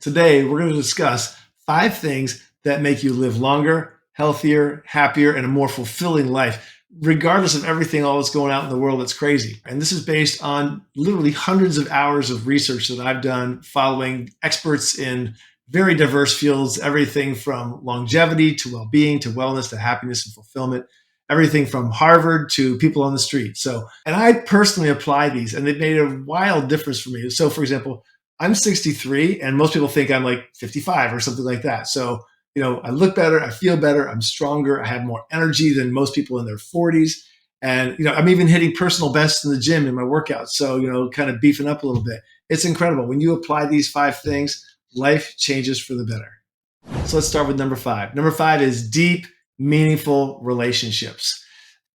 Today, we're going to discuss 5 things that make you live longer, healthier, happier, and a more fulfilling life, regardless of everything all that's going out in the world that's crazy. And this is based on literally hundreds of hours of research that I've done following experts in very diverse fields, everything from longevity to well-being to wellness to happiness and fulfillment, everything from Harvard to people on the street. And I personally apply these and they've made a wild difference for me. So for example, I'm 63 and most people think I'm like 55 or something like that. I look better, I feel better, I'm stronger, I have more energy than most people in their 40s. And, I'm even hitting personal bests in the gym in my workouts. Kind of beefing up a little bit. It's incredible. When you apply these 5 things, life changes for the better. So let's start with number 5. Number 5 is deep, meaningful relationships.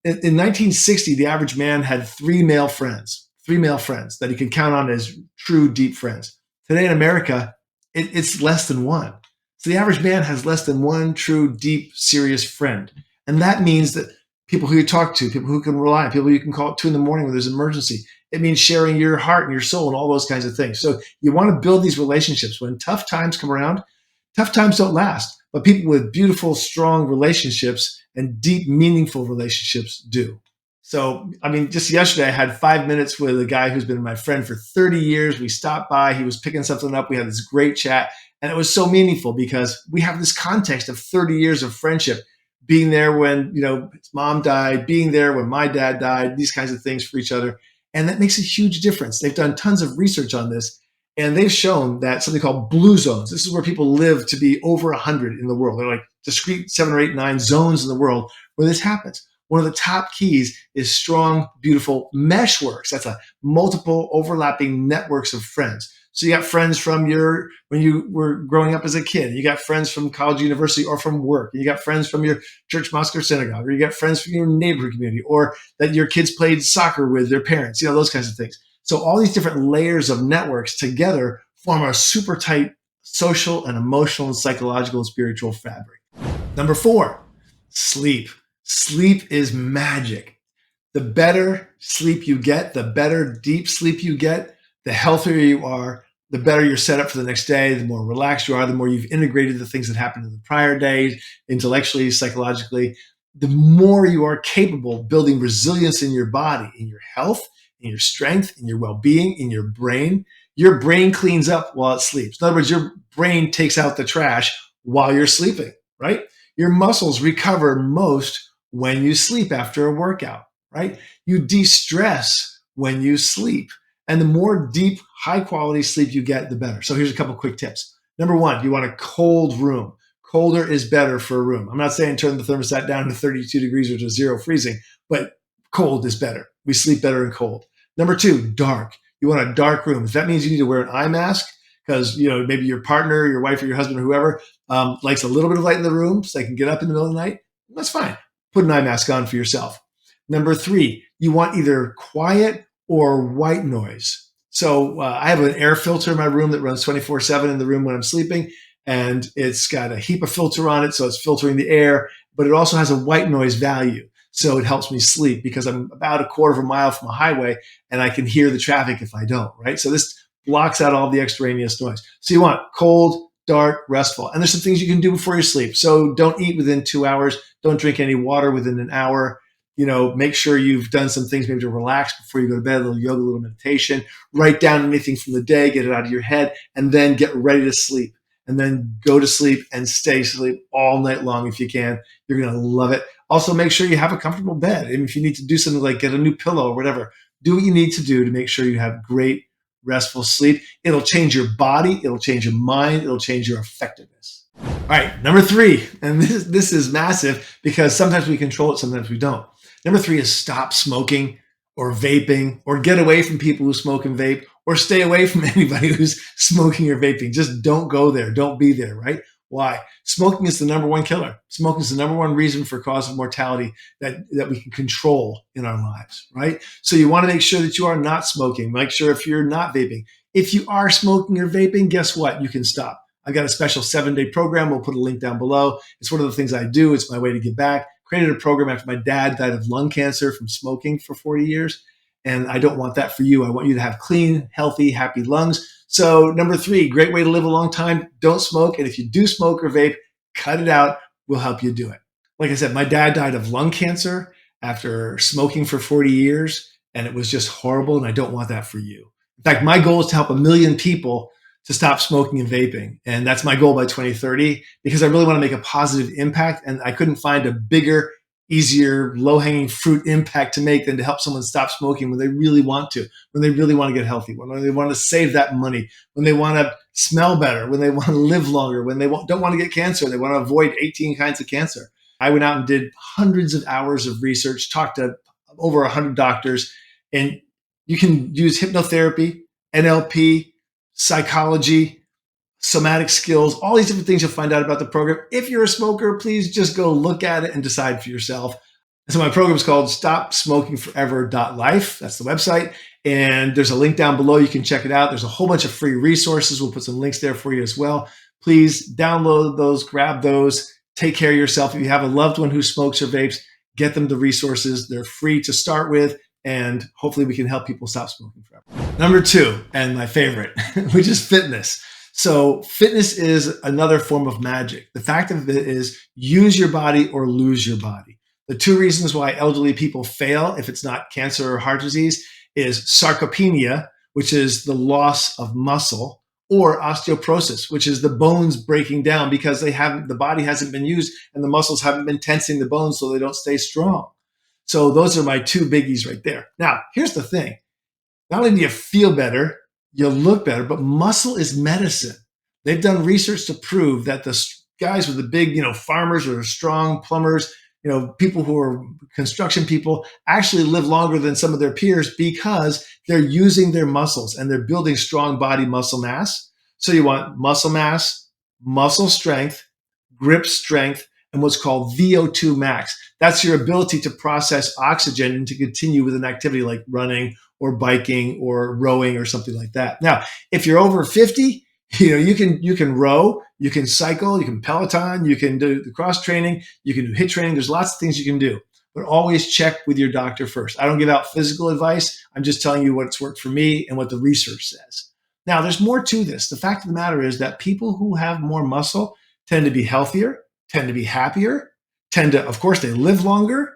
In 1960, the average man had three male friends that he can count on as true, deep friends. Today in America, it's less than one. So the average man has less than one true, deep, serious friend. And that means that people who you talk to, people who can rely on, people you can call at 2 in the morning when there's an emergency. It means sharing your heart and your soul and all those kinds of things. So you want to build these relationships. When tough times come around, tough times don't last, but people with beautiful, strong relationships and deep, meaningful relationships do. Just yesterday I had 5 minutes with a guy who's been my friend for 30 years. We stopped by, he was picking something up. We had this great chat and it was so meaningful because we have this context of 30 years of friendship, being there when, his mom died, being there when my dad died, these kinds of things for each other. And that makes a huge difference. They've done tons of research on this and they've shown that something called blue zones, this is where people live to be over 100 in the world. They're like discrete 7 or 8, 9 zones in the world where this happens. One of the top keys is strong, beautiful meshworks. That's a multiple overlapping networks of friends. So you got friends from when you were growing up as a kid. You got friends from college, university, or from work. You got friends from your church, mosque, or synagogue, or you got friends from your neighborhood community, or that your kids played soccer with their parents, those kinds of things. So all these different layers of networks together form a super tight social and emotional and psychological and spiritual fabric. Number 4, sleep. Sleep is magic. The better sleep you get, the better deep sleep you get, the healthier you are, the better you're set up for the next day, the more relaxed you are, the more you've integrated the things that happened in the prior days, intellectually, psychologically, the more you are capable of building resilience in your body, in your health, in your strength, in your well-being, in your brain. Your brain cleans up while it sleeps. In other words, your brain takes out the trash while you're sleeping, right? Your muscles recover most when you sleep after a workout, right? You de-stress when you sleep. And the more deep, high quality sleep you get, the better. So here's a couple quick tips. Number 1, you want a cold room. Colder is better for a room. I'm not saying turn the thermostat down to 32 degrees or to 0 freezing, but cold is better. We sleep better in cold. Number 2, dark. You want a dark room. If that means you need to wear an eye mask, because maybe your partner, your wife, or your husband, or whoever likes a little bit of light in the room so they can get up in the middle of the night, that's fine. Put an eye mask on for yourself. Number 3, you want either quiet or white noise. So I have an air filter in my room that runs 24/7 in the room when I'm sleeping, and it's got a HEPA filter on it, so it's filtering the air, but it also has a white noise value. So it helps me sleep because I'm about a quarter of a mile from a highway and I can hear the traffic if I don't, right? So this blocks out all the extraneous noise. So you want cold, dark, restful. And there's some things you can do before you sleep. So don't eat within 2 hours. Don't drink any water within an hour. Make sure you've done some things maybe to relax before you go to bed, a little yoga, a little meditation. Write down anything from the day, get it out of your head, and then get ready to sleep. And then go to sleep and stay asleep all night long if you can. You're going to love it. Also, make sure you have a comfortable bed. And if you need to do something like get a new pillow or whatever, do what you need to do to make sure you have great, restful sleep. It'll change your body. It'll change your mind. It'll change your effectiveness. All right, number 3, and this is massive because sometimes we control it, sometimes we don't. Number 3 is stop smoking or vaping, or get away from people who smoke and vape, or stay away from anybody who's smoking or vaping. Just don't go there. Don't be there, right? Why? Smoking is the number 1 killer. Smoking is the number 1 reason for cause of mortality that we can control in our lives, right? So you want to make sure that you are not smoking. Make sure if you're not vaping. If you are smoking or vaping, guess what? You can stop. I've got a special 7-day program. We'll put a link down below. It's one of the things I do. It's my way to give back. Created a program after my dad died of lung cancer from smoking for 40 years. And I don't want that for you. I want you to have clean, healthy, happy lungs. So number three, great way to live a long time. Don't smoke. And if you do smoke or vape, cut it out. We'll help you do it. Like I said, my dad died of lung cancer after smoking for 40 years, and it was just horrible. And I don't want that for you. In fact, my goal is to help 1 million people to stop smoking and vaping. And that's my goal by 2030, because I really want to make a positive impact. And I couldn't find a bigger, easier, low-hanging fruit impact to make than to help someone stop smoking when they really want to, when they really want to get healthy, when they want to save that money, when they want to smell better, when they want to live longer, when they don't want to get cancer, they want to avoid 18 kinds of cancer. I went out and did hundreds of hours of research, talked to over 100 doctors, and you can use hypnotherapy, NLP, psychology, somatic skills, all these different things you'll find out about the program. If you're a smoker, please just go look at it and decide for yourself. So my program is called StopSmokingForever.life. That's the website. And there's a link down below. You can check it out. There's a whole bunch of free resources. We'll put some links there for you as well. Please download those, grab those, take care of yourself. If you have a loved one who smokes or vapes, get them the resources. They're free to start with. And hopefully we can help people stop smoking forever. Number two, and my favorite, which is fitness. So fitness is another form of magic. The fact of it is, use your body or lose your body. The two reasons why elderly people fail, if it's not cancer or heart disease, is sarcopenia, which is the loss of muscle, or osteoporosis, which is the bones breaking down because the body hasn't been used and the muscles haven't been tensing the bones so they don't stay strong. So those are my two biggies right there. Now, here's the thing. Not only do you feel better, you'll look better, but muscle is medicine. They've done research to prove that the guys with the big, farmers or strong plumbers, people who are construction people actually live longer than some of their peers because they're using their muscles and they're building strong body muscle mass. So you want muscle mass, muscle strength, grip strength, and what's called VO2 max. That's your ability to process oxygen and to continue with an activity like running or biking or rowing or something like that. Now, if you're over 50, you can row, you can cycle, you can Peloton, you can do the cross training, you can do HIIT training. There's lots of things you can do, but always check with your doctor first. I don't give out physical advice. I'm just telling you what's worked for me and what the research says. Now, there's more to this. The fact of the matter is that people who have more muscle tend to be healthier, tend to be happier, of course, they live longer.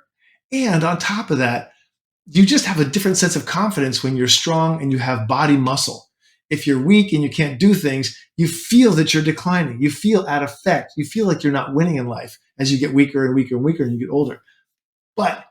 And on top of that, you just have a different sense of confidence when you're strong and you have body muscle. If you're weak and you can't do things, you feel that you're declining. You feel at effect. You feel like you're not winning in life as you get weaker and weaker and weaker and you get older. But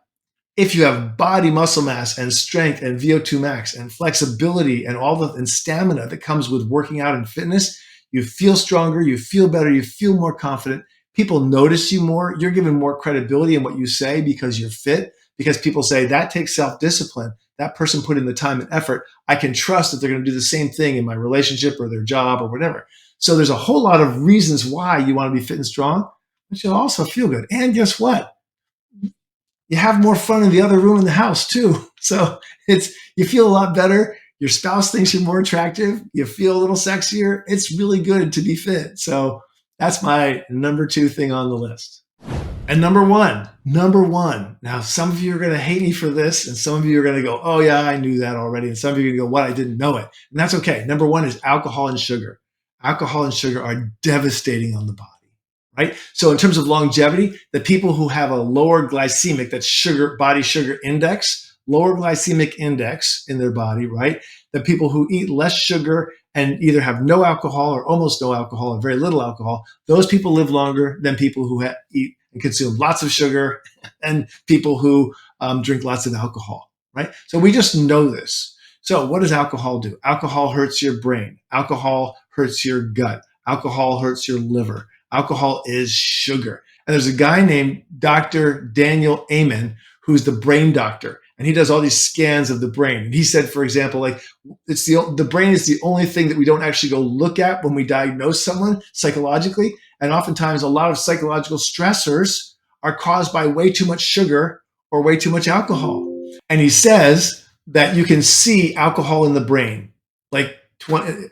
if you have body muscle mass and strength and VO2 max and flexibility and and stamina that comes with working out and fitness, you feel stronger, you feel better, you feel more confident. People notice you more. You're given more credibility in what you say because you're fit, because people say that takes self-discipline. That person put in the time and effort. I can trust that they're going to do the same thing in my relationship or their job or whatever. So there's a whole lot of reasons why you want to be fit and strong, but you'll also feel good. And guess what? You have more fun in the other room in the house too. So you feel a lot better. Your spouse thinks you're more attractive. You feel a little sexier. It's really good to be fit. So that's my number two thing on the list. And number one. Now, some of you are going to hate me for this, and some of you are going to go, oh yeah, I knew that already. And some of you are going to go, what? I didn't know it. And that's okay. Number one is alcohol and sugar. Alcohol and sugar are devastating on the body, right? So in terms of longevity, the people who have a lower glycemic, that's body sugar index, lower glycemic index in their body, right? The people who eat less sugar and either have no alcohol or almost no alcohol or very little alcohol, those people live longer than people who eat and consume lots of sugar and people who drink lots of alcohol, right? So we just know this. So what does alcohol do? Alcohol hurts your brain. Alcohol hurts your gut. Alcohol hurts your liver. Alcohol is sugar. And there's a guy named Dr. Daniel Amen, who's the brain doctor. And he does all these scans of the brain. And he said, for example, like the brain is the only thing that we don't actually go look at when we diagnose someone psychologically. And oftentimes a lot of psychological stressors are caused by way too much sugar or way too much alcohol. And he says that you can see alcohol in the brain, like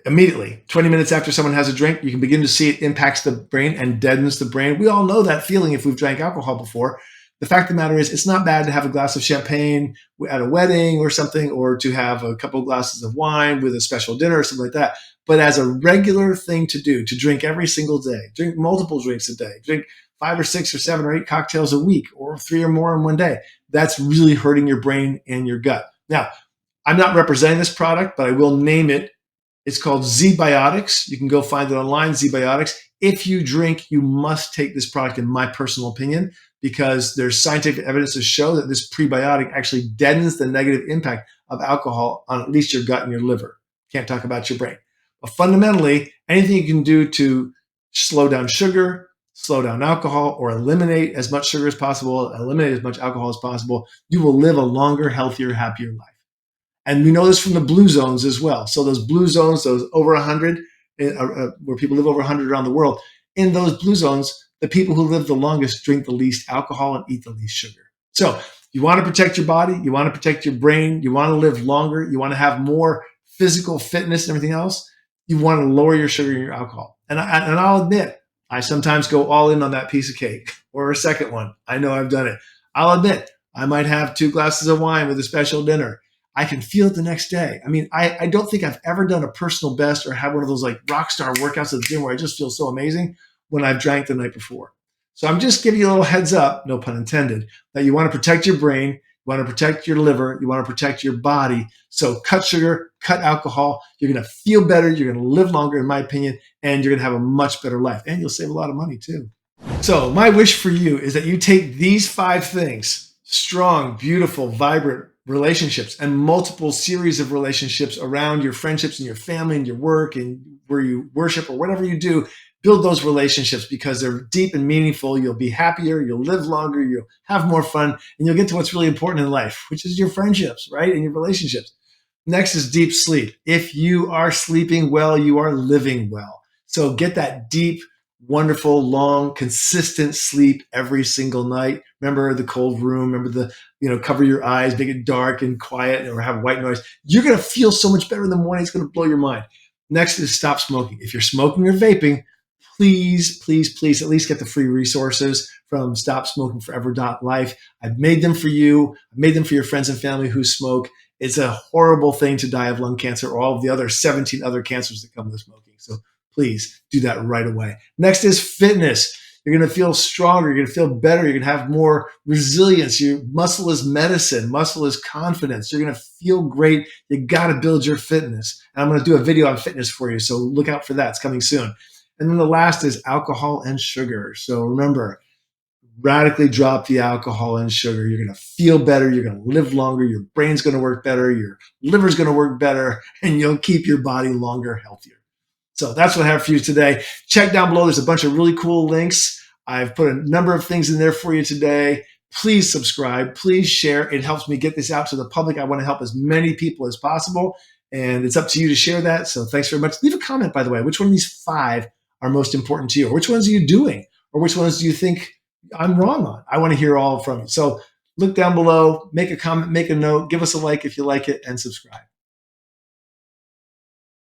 immediately, 20 minutes after someone has a drink, you can begin to see it impacts the brain and deadens the brain. We all know that feeling if we've drank alcohol before. The fact of the matter is, it's not bad to have a glass of champagne at a wedding or something, or to have a couple of glasses of wine with a special dinner or something like that. But as a regular thing to do, to drink every single day, drink multiple drinks a day, drink 5 or 6 or 7 or 8 cocktails a week, or 3 or more in one day, that's really hurting your brain and your gut. Now, I'm not representing this product, but I will name it. It's called Z-Biotics. You can go find it online, Z-Biotics. If you drink, you must take this product, in my personal opinion, because there's scientific evidence to show that this prebiotic actually deadens the negative impact of alcohol on at least your gut and your liver. Can't talk about your brain. But fundamentally, anything you can do to slow down sugar, slow down alcohol, or eliminate as much sugar as possible, eliminate as much alcohol as possible, you will live a longer, healthier, happier life. And we know this from the blue zones as well. So those blue zones, those over 100, where people live over 100 around the world, in those blue zones, the people who live the longest drink the least alcohol and eat the least sugar. So you want to protect your body, you want to protect your brain, you want to live longer, you want to have more physical fitness and everything else, you want to lower your sugar and your alcohol. And I'll admit, I sometimes go all in on that piece of cake or a second one. I know I've done it. I'll admit, I might have 2 glasses of wine with a special dinner. I can feel it the next day. I mean, I don't think I've ever done a personal best or had one of those like rock star workouts at the gym where I just feel so amazing when I've drank the night before. So I'm just giving you a little heads up, no pun intended, that you want to protect your brain, you want to protect your liver, you want to protect your body. So cut sugar, cut alcohol. You're going to feel better. You're going to live longer, in my opinion, and you're going to have a much better life. And you'll save a lot of money too. So my wish for you is that you take these 5 things: strong, beautiful, vibrant relationships, and multiple series of relationships around your friendships and your family and your work and where you worship or whatever you do. Build those relationships because they're deep and meaningful. You'll be happier, you'll live longer, you'll have more fun, and you'll get to what's really important in life, which is your friendships, right? And your relationships. Next is deep sleep. If you are sleeping well, you are living well. So get that deep, wonderful, long, consistent sleep every single night. Remember the cold room, remember the, cover your eyes, make it dark and quiet, or have white noise. You're going to feel so much better in the morning. It's going to blow your mind. Next is stop smoking. If you're smoking or vaping, please, please, please at least get the free resources from stopsmokingforever.life. I've made them for you. I've made them for your friends and family who smoke. It's a horrible thing to die of lung cancer or all of the other 17 other cancers that come with smoking. So please do that right away. Next is fitness. You're going to feel stronger. You're going to feel better. You're going to have more resilience. Your muscle is medicine. Muscle is confidence. You're going to feel great. You got to build your fitness. And I'm going to do a video on fitness for you. So look out for that. It's coming soon. And then the last is alcohol and sugar. So remember, radically drop the alcohol and sugar. You're going to feel better. You're going to live longer. Your brain's going to work better. Your liver's going to work better. And you'll keep your body longer, healthier. So that's what I have for you today. Check down below. There's a bunch of really cool links. I've put a number of things in there for you today. Please subscribe. Please share. It helps me get this out to the public. I want to help as many people as possible. And it's up to you to share that. So thanks very much. Leave a comment, by the way. Which one of these 5 are most important to you? Or which ones are you doing? Or which ones do you think I'm wrong on? I want to hear all from you. So look down below, make a comment, make a note, give us a like if you like it, and subscribe.